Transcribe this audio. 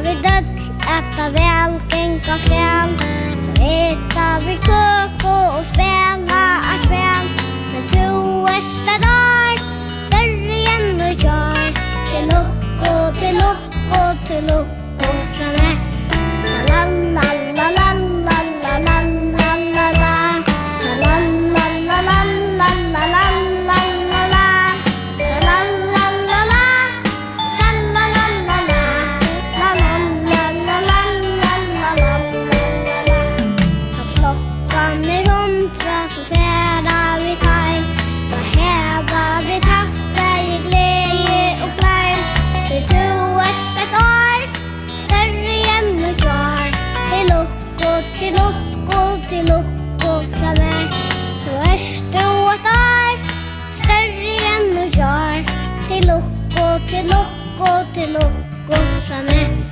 vi døll, äta väl, gänga skall. Så äta vi köko och spela a spel. Men to ersta dag, större än och gör. Till lukko, till lukko, till lukko framme. La la la la la la la la la la. La la la la la la la la la la. La la la la la. Sha la la la la. La la la la la la la la la. Ta klockan hundra så färdar vi taj. Då hävar vi kaffe i glädje och glöd. Det troas ett år, större än och kvar. Till lukko, till lukko, till lukko framme. Då ett år, större än och kvar. Till lukko, till lukko, till lukko framme.